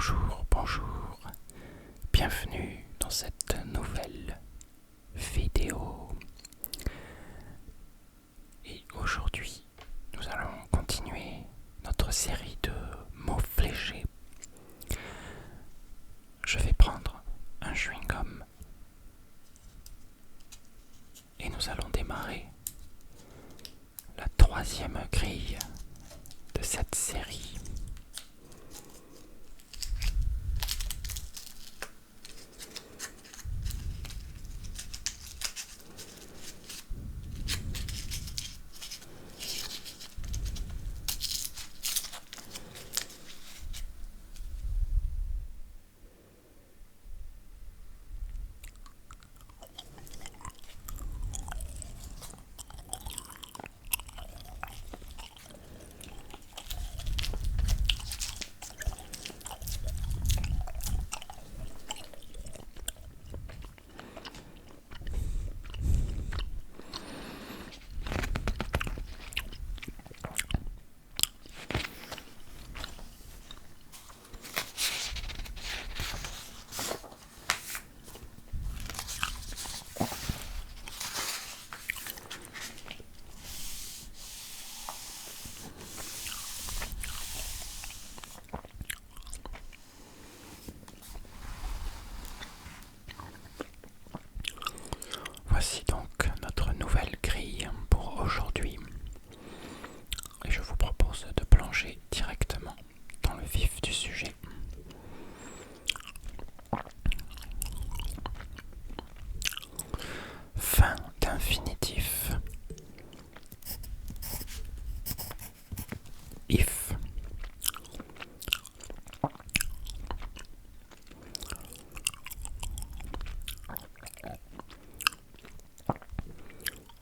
Bonjour, bonjour, bienvenue dans cette nouvelle vidéo. Et aujourd'hui, nous allons continuer notre série de mots fléchés. Je vais prendre un chewing-gum et nous allons démarrer la troisième grille de cette série. Voici donc notre nouvelle grille pour aujourd'hui et je vous propose de plonger directement dans le vif du sujet. Fin d'infinitif. If.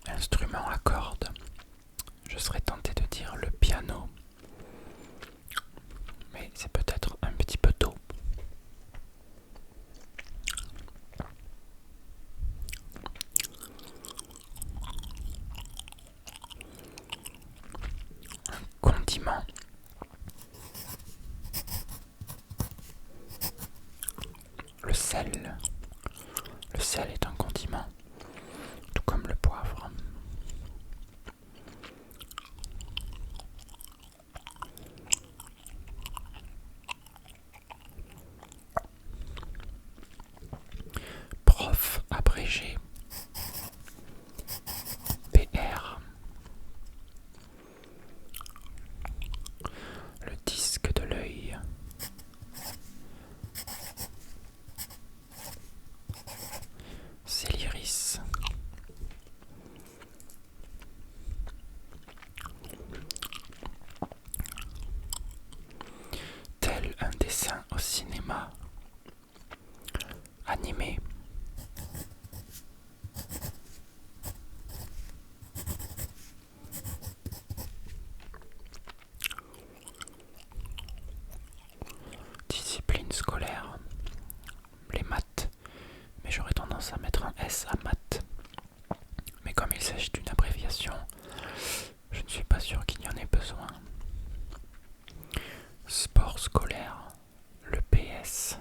Instrument à cordes. Je serais tenté de dire le piano, mais c'est peut-être un petit peu tôt. Un condiment. Le sel. Le sel est un condiment, tout comme le poivre. Prof abrégé. PR. Le disque de l'œil. C'est l'iris. Tel un dessin au cinéma. Animé. Discipline scolaire. Les maths. Mais j'aurais tendance à mettre un S à maths. Mais comme il s'agit d'une abréviation, je ne suis pas sûr qu'il y en ait besoin. Sport scolaire. Le PS.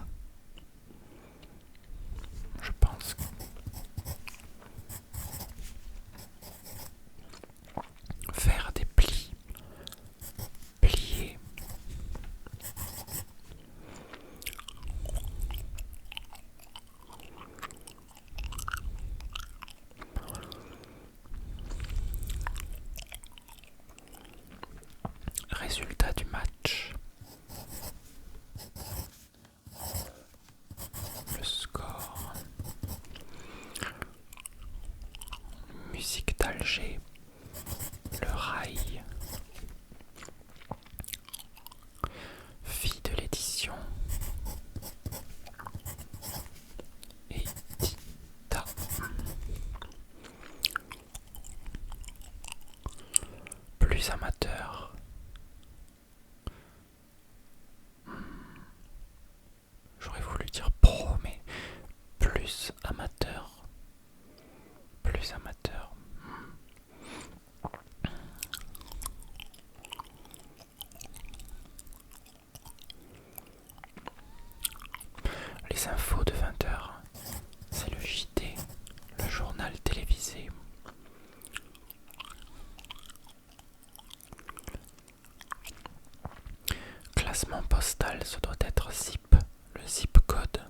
L'emplacement postal, ce doit être zip, le zip code,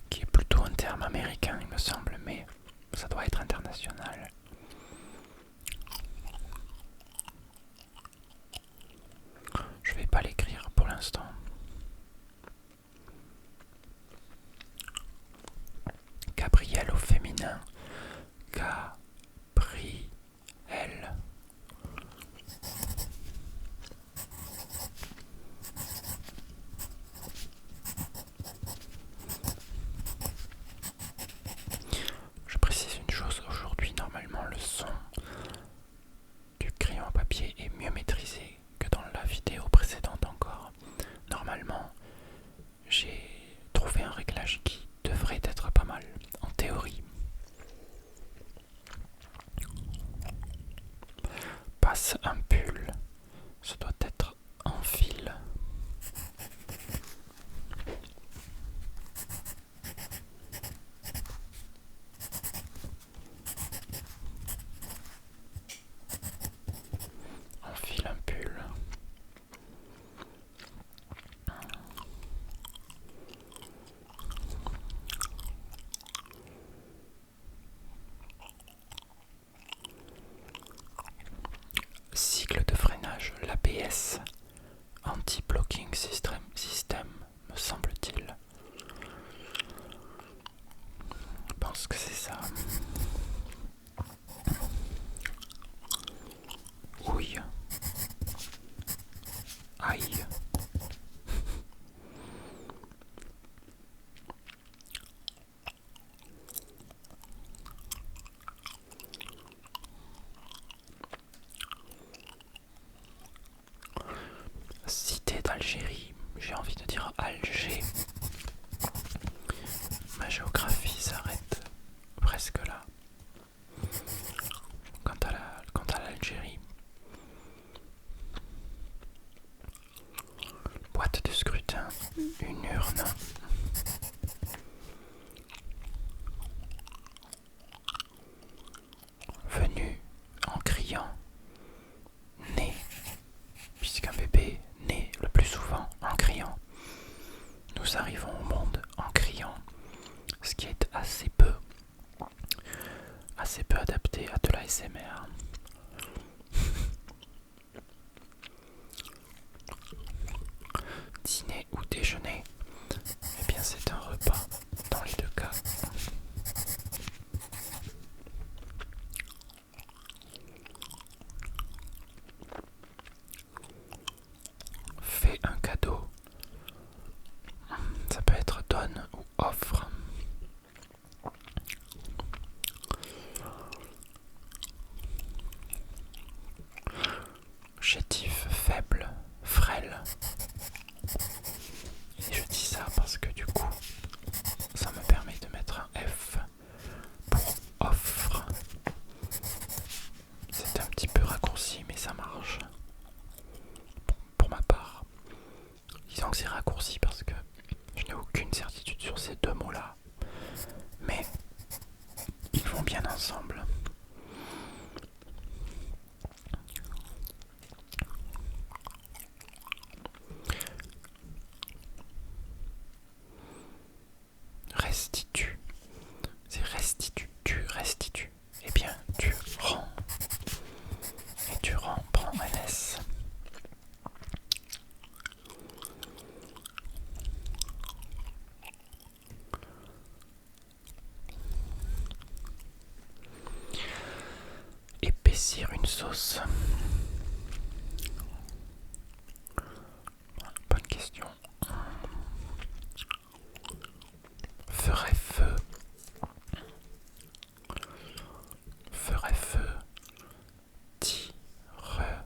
qui est plutôt un terme américain, il me semble, mais ça doit être international. Je vais pas l'écrire pour l'instant. Gabriel au féminin. Gabriel. Je précise une chose, aujourd'hui normalement le son du crayon à papier est mieux maîtrisé que dans la vidéo précédente encore. Normalement, j'ai trouvé un réglage qui devrait être pas mal, en théorie. Passe un pull, ce doit être en fil. Enfile un pull. Cycle de freinage, l'ABS, anti-blocking system, me semble-t-il. Je pense que c'est ça. Oui. Aïe. Cité d'Algérie, j'ai envie de dire Alger. Ma géographie s'arrête presque là. Quant à l'Algérie. Boîte de scrutin, une urne. Venu en criant, né, puisqu'un bébé naît le plus souvent en criant. Nous arrivons au monde en criant, ce qui est assez peu adapté à de l'ASMR. Dîner ou déjeuner, eh bien c'est un repas dans les deux cas. Fais un cadeau, ça peut être donne ou offre. Chétif, faible, frêle. Et je dis ça parce que du coup, ça me permet de mettre un F pour offre. C'est un petit peu raccourci, mais ça marche. Pour ma part. Disons que c'est raccourci parce que je n'ai aucune certitude sur ces deux mots-là. Mais ils vont bien ensemble. Restitue. C'est restitue, tu restitues. Eh bien, tu rends. Et tu rends prend un S. Épaissir une sauce. Bonne question. Ferait feu. Ferait feu. Tirerait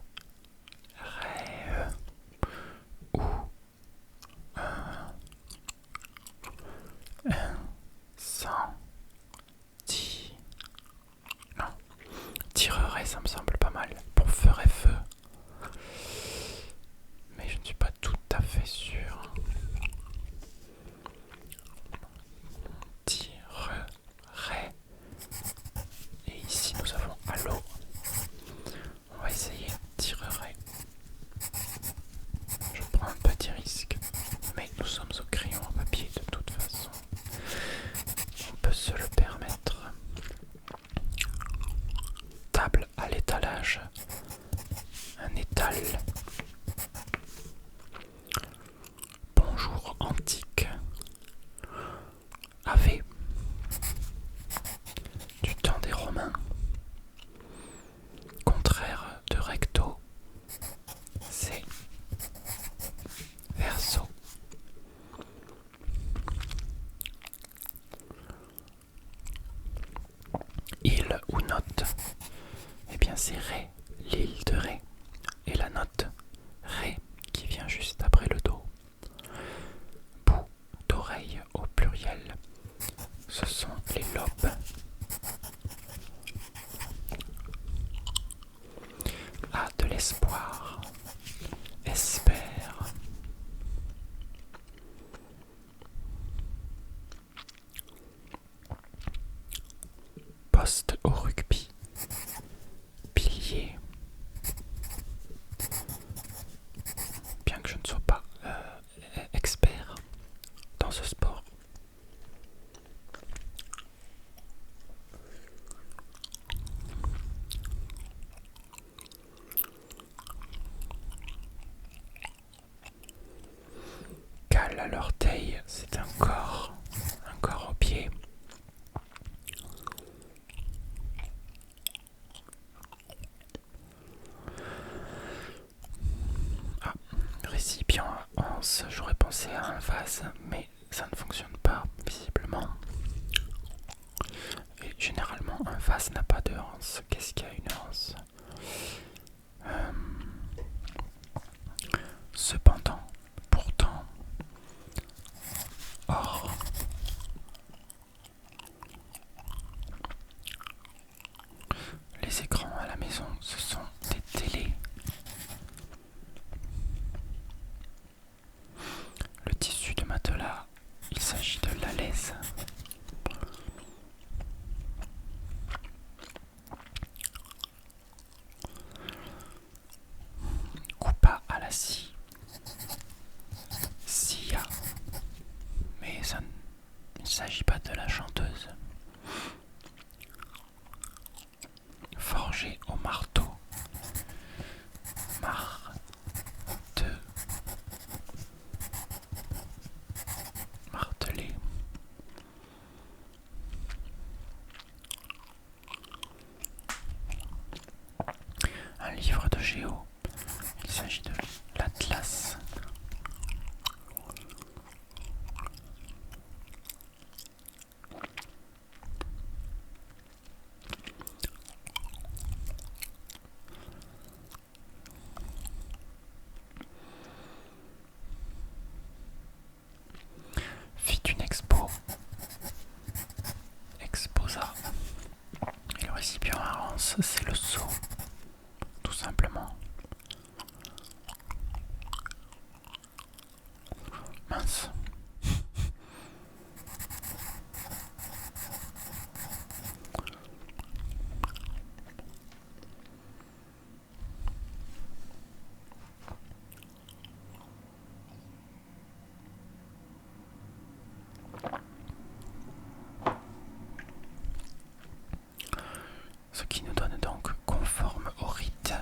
ou incendie. Non. Tirerait, ça me semble pas mal. Pour là, l'orteil, c'est un corps au pied. Ah, récipient à anse, j'aurais pensé à un vase, mais ça ne fonctionne pas, visiblement. Et généralement, un vase n'a pas de anse. Qu'est-ce qu'il y a une anse? Cependant, pourtant, or, les écrans à la maison, ce sont des télés. Le tissu de matelas, il s'agit de la laisse. Coupa à la scie. Sia. Mais ça il ne s'agit pas de la chanteuse. Forgé au marteau. Martelé. Un livre de géo. Il s'agit de l'Atlas. Fit une expo. Exposa. Et le récipient à anse, c'est le seau. Tout simplement. Mince. Ce qui nous donne donc conforme au rituel.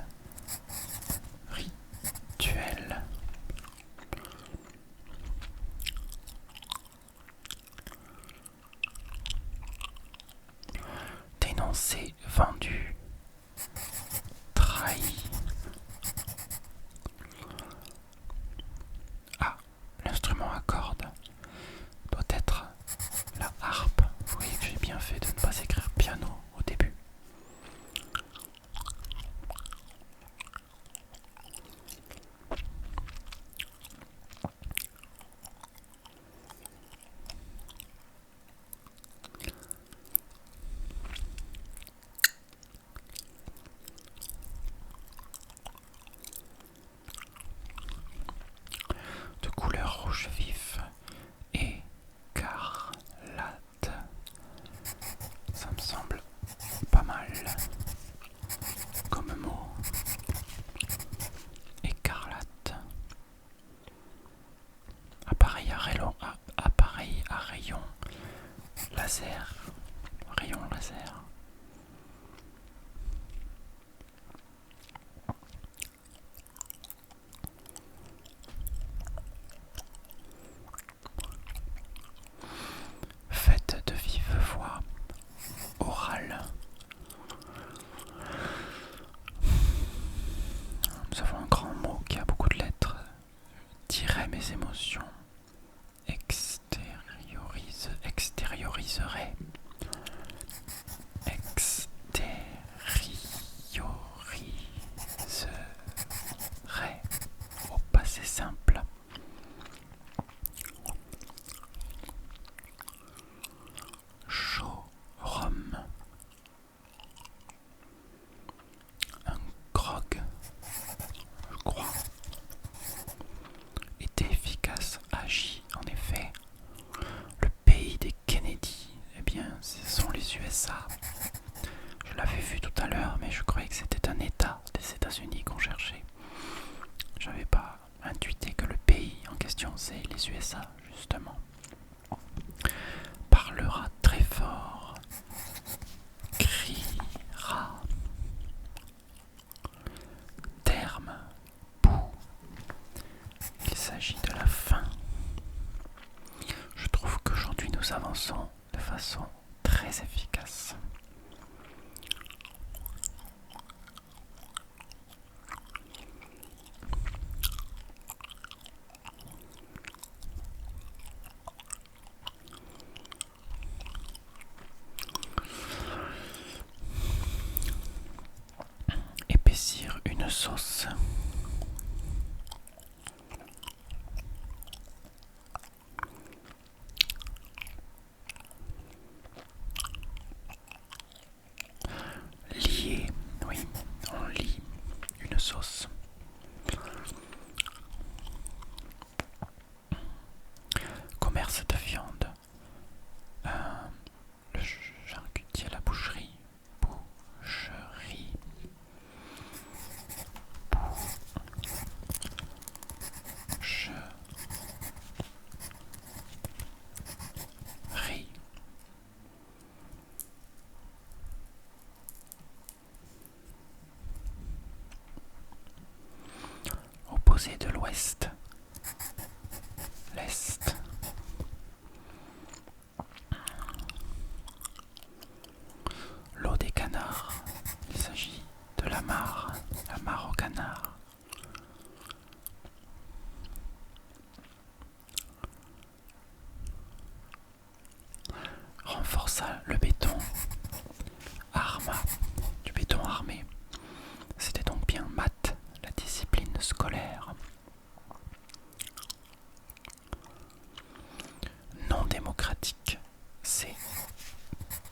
Dénoncé, vendu, trahi. Ah, l'instrument à cordes doit être la harpe. Vous voyez que j'ai bien fait de ne pas écrire piano au début. De couleur rouge vif, écarlate. Ça me semble pas mal comme mot. Écarlate. Appareil à rayon laser. Rayon laser. Faites de vive voix. Orale. Nous avons un grand mot qui a beaucoup de lettres. Dirais mes émotions. Extérioriserait. Extérioriserait. Au passé simple. Chaud. Rhum. Un grog. Je crois. Était efficace. Agit en effet. Le pays des Kennedy. Eh bien, ce sont les USA. Je l'avais vu tout à l'heure, mais je croyais que c'était un État des États-Unis qu'on cherchait. J'avais pas intuité que le pays en question, c'est les USA, justement. Parlera très fort. Criera. Terme. Bout. Il s'agit de la fin. nous avançons de façon très efficace. Épaissir une sauce. Lier, oui, on lie une sauce. Commerce de viande. Le charcutier, la boucherie. Boucherie. Boucherie. Opposé de l'ouest. L'est. L'eau des canards. Il s'agit de la mare au canard. Renforça le béton. Arma, du béton armé. C'était donc bien maths, la discipline scolaire. Non démocratique, c'est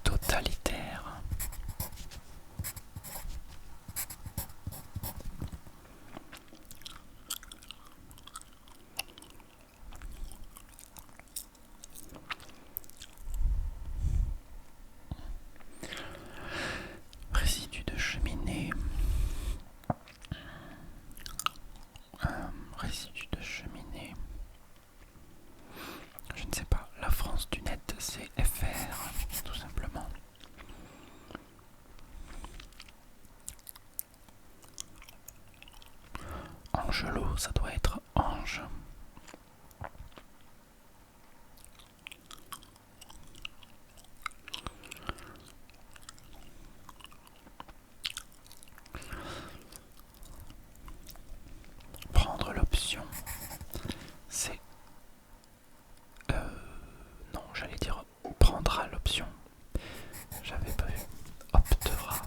totalitaire. Résidu de cheminée. Résidu de cheminée. Je ne sais pas, la France du net, c'est FR, tout simplement. Angelot, ça doit être ange. Prendre l'option, c'est... non, j'allais dire prendra l'option. J'avais pas vu. Optera.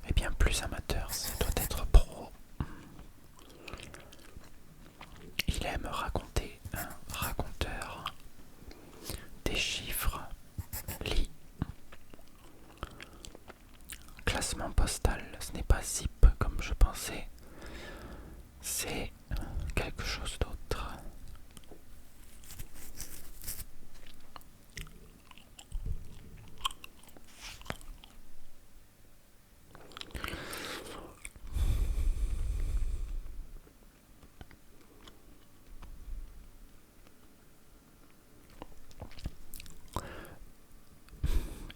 Eh bien, plus amateur, ça doit être pro. Il aime raconter, un raconteur. Des chiffres. Lit. Classement postal, ce n'est pas zip comme je pensais. C'est quelque chose d'autre.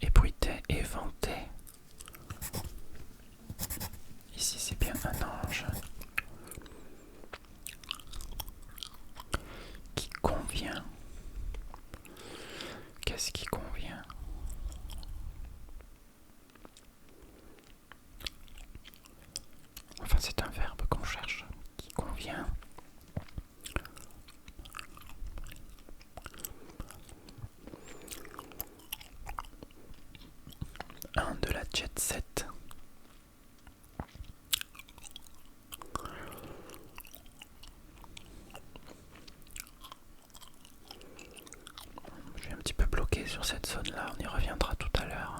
Ébruitait et vantait. Ici c'est bien un ange. Qui convient. Qu'est-ce qui convient? Enfin c'est un verbe qu'on cherche. Qui convient. Un de la jet set. Je suis un petit peu bloqué sur cette zone là, on y reviendra tout à l'heure.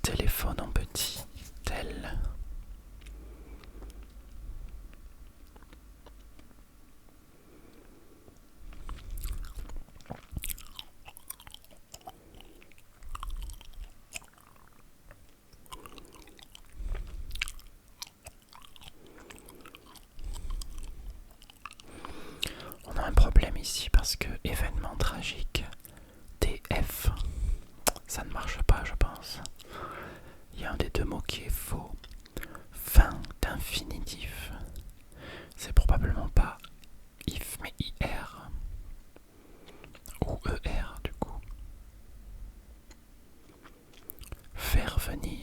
Téléphone en petit, tel. On a un problème ici parce que événement tragique, EDF. Ça ne marche pas, je pense. Il y a un des deux mots qui est faux. Fin d'infinitif. C'est probablement pas if mais IR. Ou ER du coup. Faire venir.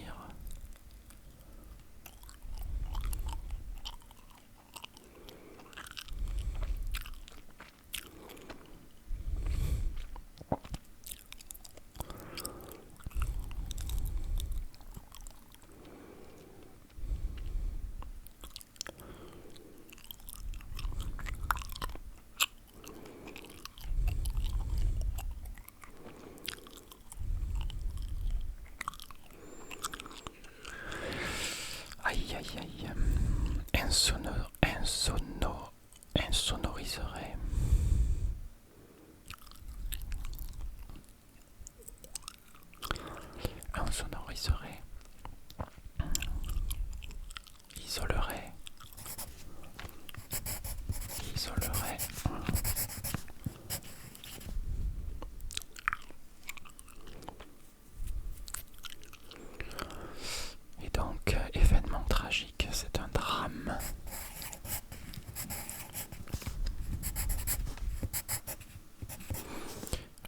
Aïe aïe aïe. Insonoriserait. Insonoriserait. Isolerait. Isolerait. Et donc, événement tragique, c'est un drame.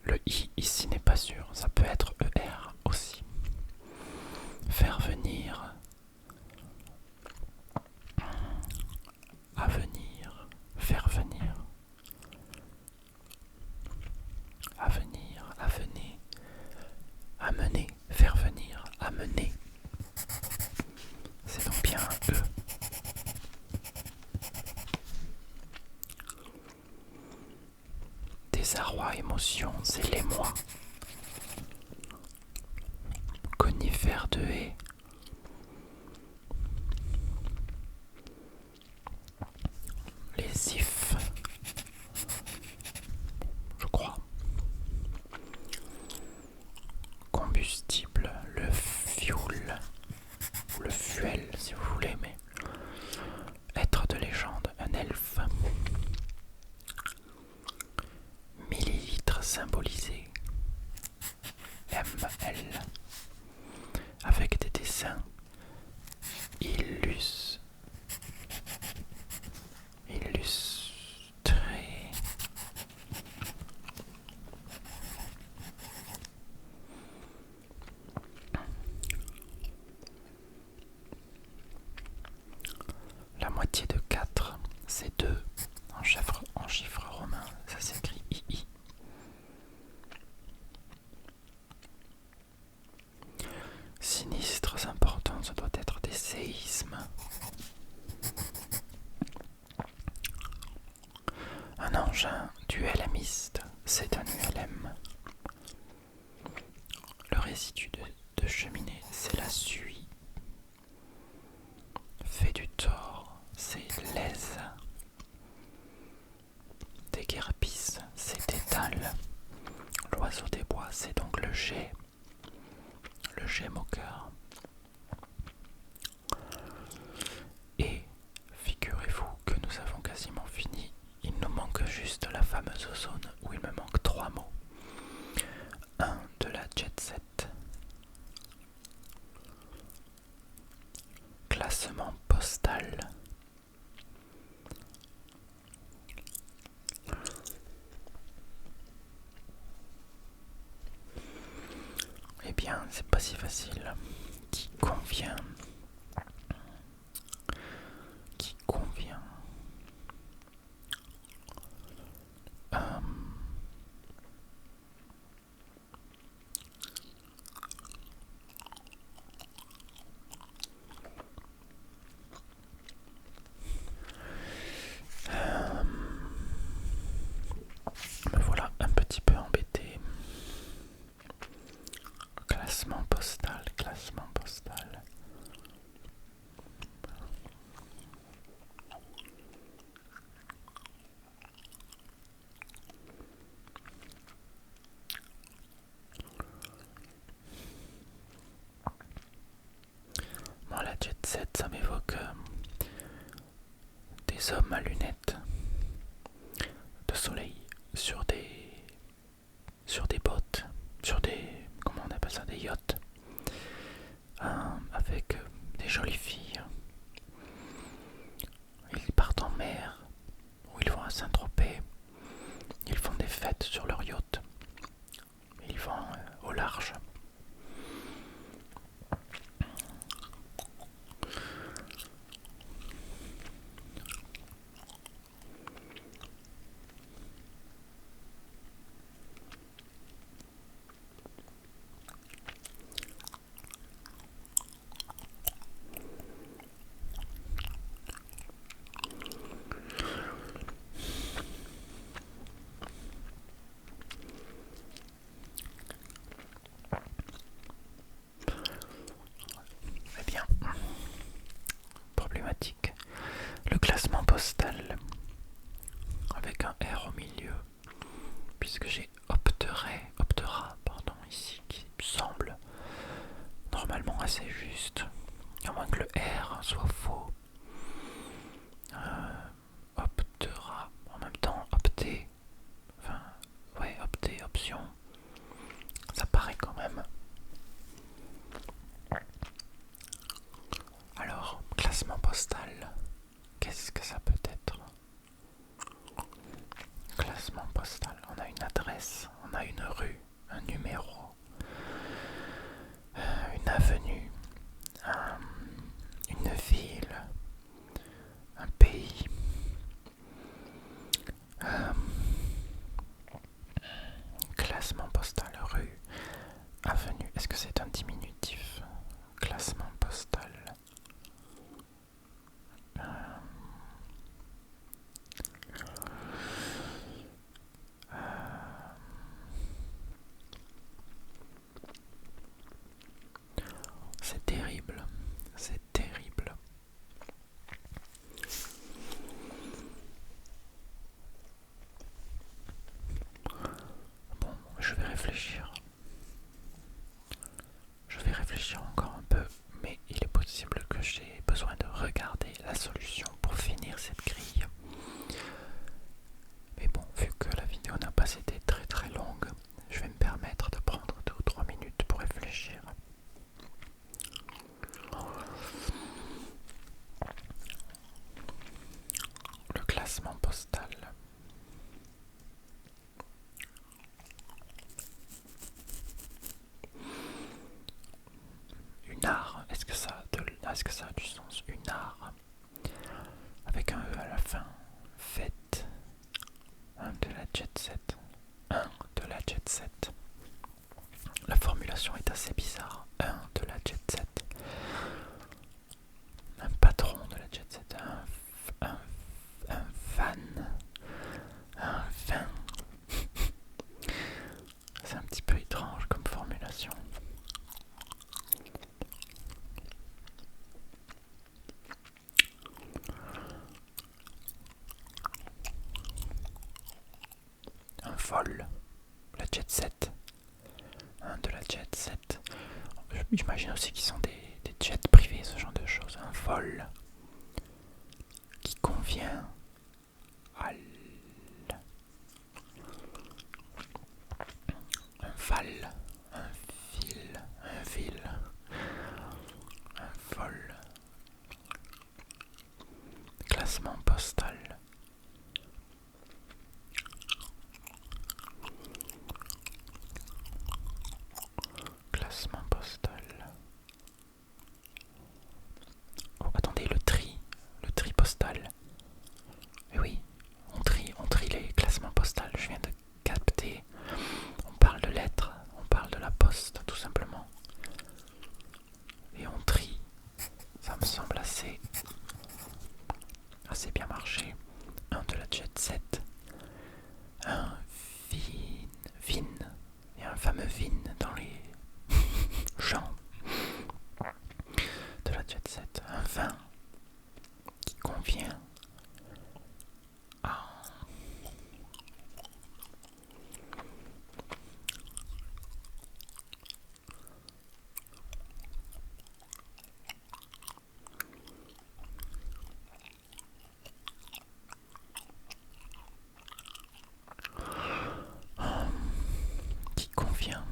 Le I ici n'est pas sûr, ça peut être ER aussi. Faire venir. Avenir. Faire venir. Avenir. Avenir. Amener. Faire venir. Amener. C'est donc bien un E. Désarroi, émotion, c'est l'émoi. Conifère de haie. Les ifs. Je crois. Combustible, le fuel. Ou le fuel si vous voulez, mais être de légende, un elfe. Millilitres symbolisés. ML. Avec des dessins. Illustrés. La moitié de 4, c'est 2 en chiffre romain, ça s'écrit II. Sinistres importants, ça doit être des séismes. Un engin du LMiste, c'est un ULM. Le résidu de cheminée, c'est la suie. Fait du tort, c'est l'aise. Déguerpisse, c'est étal. L'oiseau des bois, c'est donc le jet moqueur. Et figurez-vous que nous avons quasiment fini. Il nous manque juste la fameuse zone où il me manque 3 mots. 1 de la jet set. Classement postal. Eh bien, c'est pas si facile. Qui convient. Me voilà un petit peu embêté. Classement postal. Bon, la jet set, ça m'évoque des hommes à lunettes de soleil sur des bottes ça, des yachts avec des jolies filles. Ils partent en mer, ou ils vont à Saint-Tropez. Ils font des fêtes sur leur yacht. Ils vont au large. Eh bien, problématique. Le classement postal avec un R au milieu, puisque j'ai Optera, pardon, ici, qui me semble normalement assez juste, à moins que le R soit faux. Optera, en même temps, opter, enfin, ouais, opter, option, ça paraît quand même. Alors, classement postal, qu'est-ce que ça peut être? Classement postal, on a une adresse, on a une rue, un numéro, une avenue, une ville, un pays, classement postal, rue, avenue. Est-ce que c'est un diminutif? Classement postal. C'est terrible, c'est terrible. Bon, je vais réfléchir. Je vais réfléchir encore un peu, mais il est possible que j'ai besoin de regarder la solution pour finir cette grille. Mais bon, vu que la vidéo n'a pas été très très longue, je vais me permettre de prendre 2 ou 3 minutes pour réfléchir. Le classement postal. Une art, est-ce que ça a du sens? Une art avec un E à la fin. Fête. Un de la jet set. Un de la jet set. La formulation est assez bizarre. Un de la jet set. Un patron de la jet set. Un fan. Un fin. C'est un petit peu étrange comme formulation. Un vol. La jet set. Un de la jet set. J'imagine aussi qu'ils sont des jets privés, ce genre de choses. Un vol qui convient à un val, un fil, un vil, un vol. Classement postal. Classement postal. Oh, attendez, le tri postal. Mais oui, on trie les classements postaux. Je viens de capter. On parle de lettres, on parle de la poste, tout simplement. Et on trie. Ça me semble assez bien marché. Un de la jet set. Un vin. Il y a un fameux vin dans les champs de la jet set. Un vin qui convient à qui convient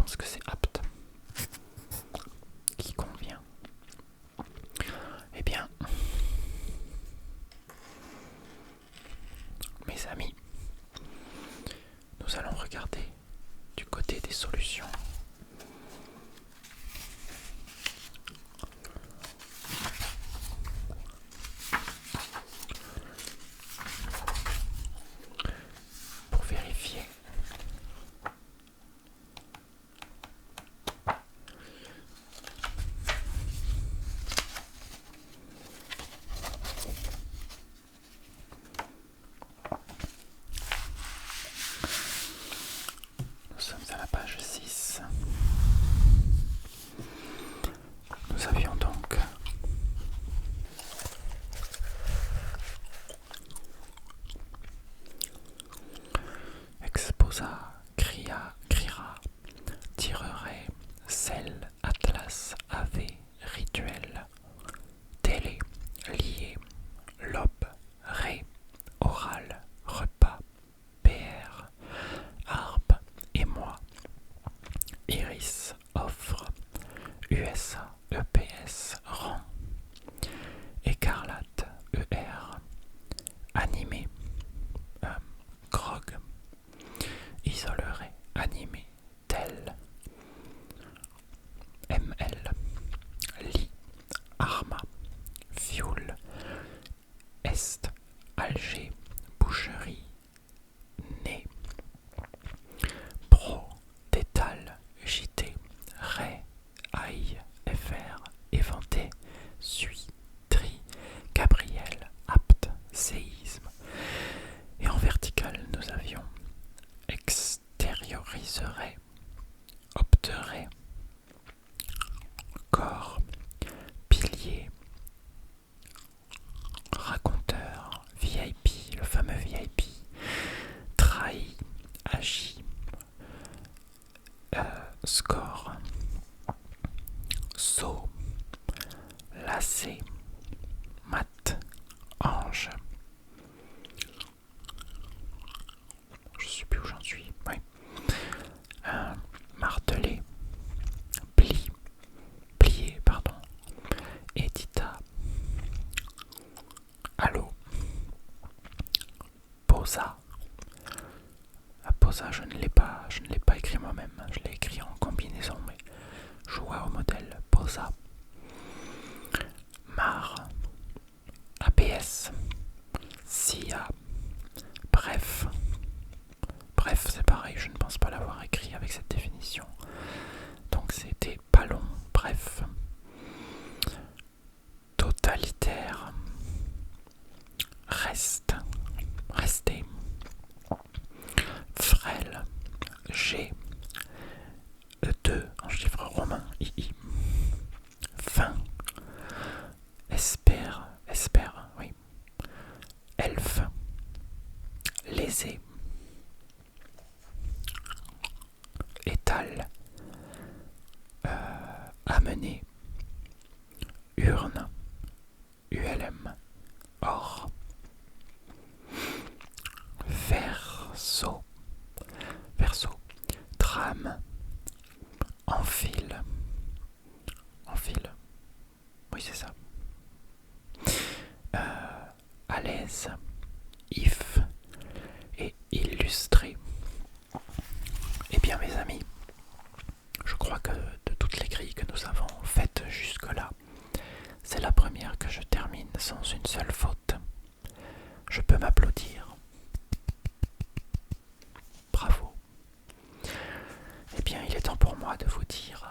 pense que c'est apte, qui convient. Eh bien, mes amis, nous allons regarder du côté des solutions. Pour vérifier nous sommes à la page 6. Nous avions donc exposa, crira, tirerait, sel, atlas, ave, rituel, télé, lié, lobe, ré, oral, repas, PR, arbre, émoi, iris, offre, USA, EPS, rang, écarlate, ER, animé, grog, isolerait, animé, tel, ML, lit, arma, fioul, est, Alger, boucherie, nez, pro, détal, JT, ray, aïe, FR, éventé, suit, tri, Gabriel, apte, séisme. Et en vertical, nous avions extérioriserait, opterait, corps, pilier, raconteur, VIP, le fameux VIP, trahi, agi, score, saut, lacé, mat, ange. Je sais plus où j'en suis. Oui. Martelé, plié, pardon. Edita, allo, posa. Posa, je ne l'ai pas écrit moi-même. Je l'ai écrit en combinaison, mais joie au modèle. Posa, mar, APS, SIA, bref. Bref, c'est pareil, je ne pense pas l'avoir écrit avec cette définition. Donc c'était pas long, bref. Totalitaire, reste, rester, frêle, G, E2 en chiffre romain, II, fin, espère, oui, elfe, lésé, étal, amener, urne, ULM, or, verso, trame, enfile, oui c'est ça, à l'aise, if et illustré. Eh bien mes amis, je crois que de toutes les grilles que nous avons faites jusque-là, c'est la première que je termine sans une seule faute. Je peux m'applaudir. Bravo. Eh bien, il est temps pour moi de vous dire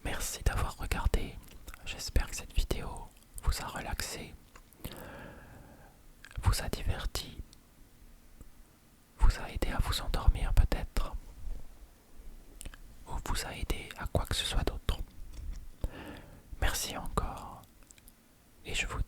merci d'avoir regardé. J'espère que cette vidéo vous a relaxé, vous a diverti, vous a aidé à vous endormir peut-être, ou vous a aidé à quoi que ce soit d'autre. Merci encore, et je vous